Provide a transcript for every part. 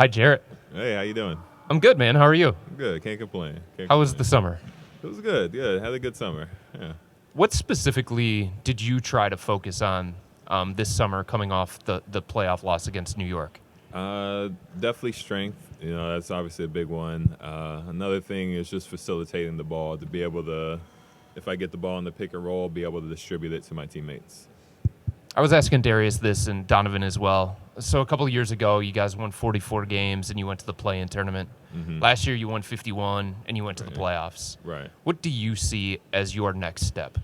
Hi, Jarrett. Hey, how you doing? I'm good, man. How are you? Good. Can't complain. How was the summer? It was good. Good. Had a good summer. Yeah. What specifically did you try to focus on this summer coming off the playoff loss against New York? Definitely strength. That's obviously a big one. Another thing is just facilitating the ball to be able to, if I get the ball in the pick and roll, be able to distribute it to my teammates. I was asking Darius this and Donovan as well. So a couple of years ago, you guys won 44 games and you went to the play-in tournament. Mm-hmm. Last year, you won 51 and you went to the playoffs. Right. What do you see as your next step?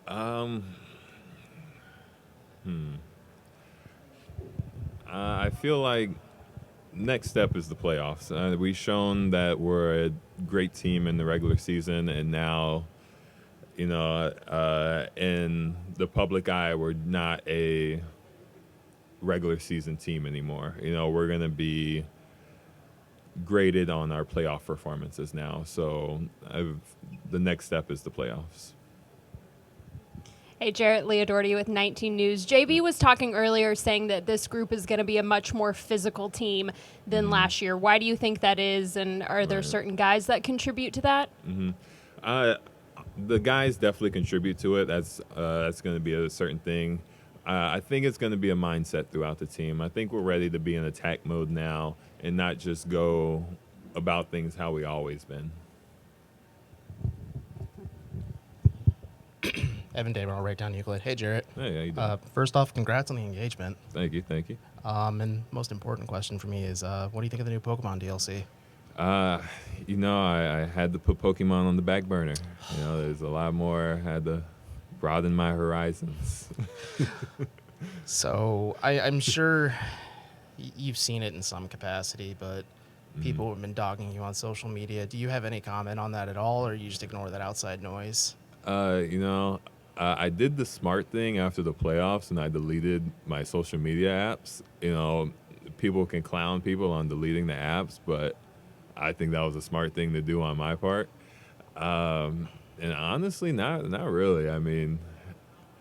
I feel like next step is the playoffs. We've shown that we're a great team in the regular season, and now, in the public eye, we're not a regular season team anymore. We're going to be graded on our playoff performances now. So the next step is the playoffs. Hey, Jarrett, Leah Doherty with 19 News. JB was talking earlier saying that this group is going to be a much more physical team than last year. Why do you think that is, and are there certain guys that contribute to that? The guys definitely contribute to it. That's going to be a certain thing. I think it's going to be a mindset throughout the team. I think we're ready to be in attack mode now and not just go about things how we always been. Evan Damer, right down Euclid. Hey, Jarrett. Hey, how you doing? First off, congrats on the engagement. Thank you. And most important question for me is, what do you think of the new Pokemon DLC? I had to put Pokemon on the back burner. There's a lot more. I had to broaden my horizons. So I'm sure you've seen it in some capacity, but people have been dogging you on social media. Do you have any comment on that at all, or you just ignore that outside noise? I did the smart thing after the playoffs, and I deleted my social media apps. People can clown people on deleting the apps, but I think that was a smart thing to do on my part. And honestly, not really. I mean,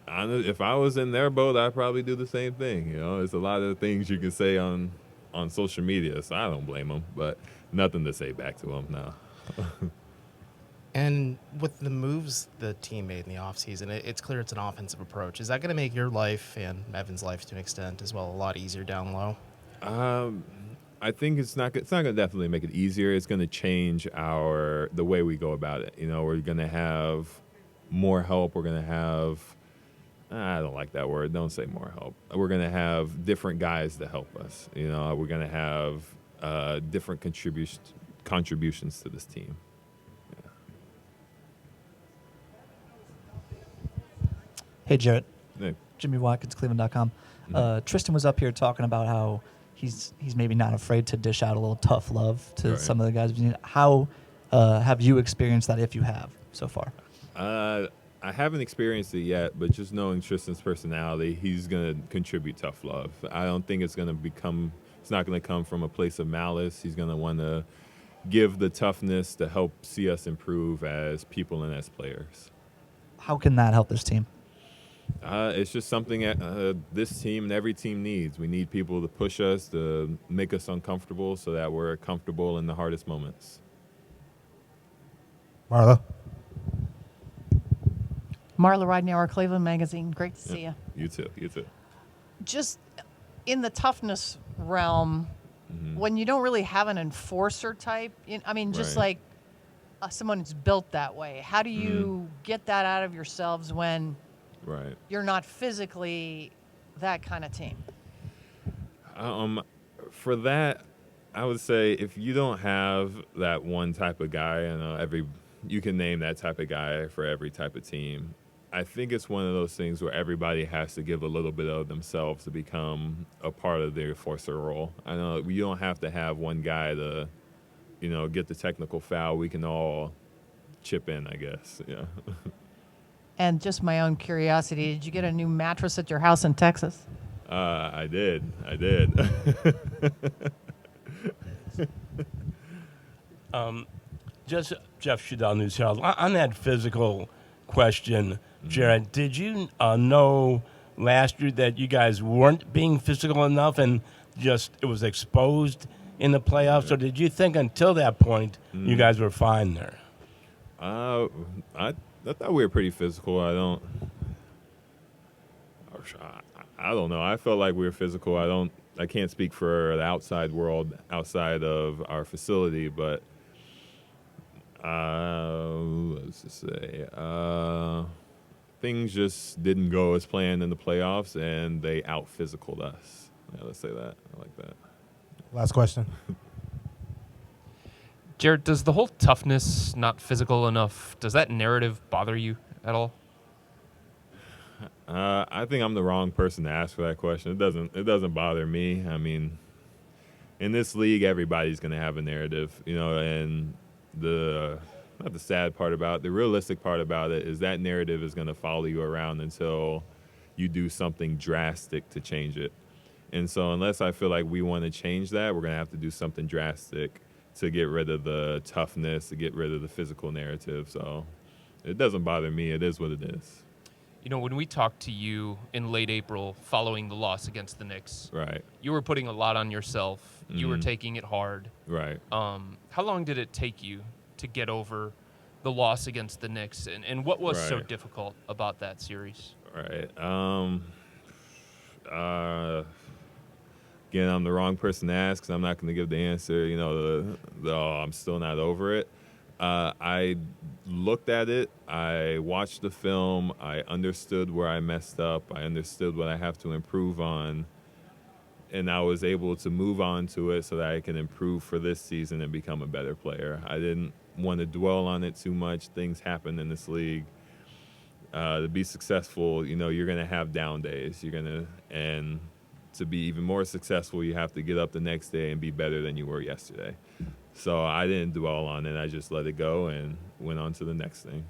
if I was in their boat, I'd probably do the same thing. There's a lot of things you can say on social media, so I don't blame them, but nothing to say back to them now. And with the moves the team made in the offseason, it's clear it's an offensive approach. Is that going to make your life and Evan's life to an extent as well a lot easier down low? I think it's not going to definitely make it easier. It's going to change the way we go about it. We're going to have more help. We're going to have I don't like that word. Don't say more help. We're going to have different guys to help us. We're going to have different contributions to this team. Hey, Jarrett. Hey. Jimmy Watkins, cleveland.com. Tristan was up here talking about how he's maybe not afraid to dish out a little tough love to some of the guys. How have you experienced that, if you have, so far? I haven't experienced it yet, but just knowing Tristan's personality, he's going to contribute tough love. I don't think it's not going to come from a place of malice. He's going to want to give the toughness to help see us improve as people and as players. How can that help this team? It's just something this team and every team needs. We need people to push us, to make us uncomfortable so that we're comfortable in the hardest moments. Marla Ridenour, Cleveland Magazine. Great to see you. You too. Just in the toughness realm, when you don't really have an enforcer type, like someone who's built that way, how do you get that out of yourselves when you're not physically that kind of team? For that, I would say if you don't have that one type of guy, you can name that type of guy for every type of team. I think it's one of those things where everybody has to give a little bit of themselves to become a part of the enforcer role. I know you don't have to have one guy to, get the technical foul. We can all chip in, I guess. Yeah. And just my own curiosity, did you get a new mattress at your house in Texas? I did. Just Jeff Shadell, News Herald. On that physical question, Jarrett, did you know last year that you guys weren't being physical enough? And just it was exposed in the playoffs, or did you think until that point you guys were fine there? I thought we were pretty physical. I don't know. I felt like we were physical. I can't speak for the outside world outside of our facility, but let's just say things just didn't go as planned in the playoffs, and they out-physicaled us. Yeah, let's say that. I like that. Last question. Jarrett, does the whole toughness, not physical enough, does that narrative bother you at all? I think I'm the wrong person to ask for that question. It doesn't bother me. I mean, in this league, everybody's going to have a narrative, and not the sad part about it, the realistic part about it is that narrative is going to follow you around until you do something drastic to change it. And so unless I feel like we want to change that, we're going to have to do something drastic to get rid of the toughness, to get rid of the physical narrative. So it doesn't bother me. It is what it is. When we talked to you in late April following the loss against the Knicks, Right. you were putting a lot on yourself. Mm-hmm. You were taking it hard. Right. How long did it take you to get over the loss against the Knicks, and what was so difficult about that series? Right. Again, I'm the wrong person to ask because I'm not going to give the answer. I'm still not over it. I looked at it. I watched the film. I understood where I messed up. I understood what I have to improve on. And I was able to move on to it so that I can improve for this season and become a better player. I didn't want to dwell on it too much. Things happen in this league. To be successful, you're going to have down days. And to be even more successful, you have to get up the next day and be better than you were yesterday. So I didn't dwell on it. I just let it go and went on to the next thing.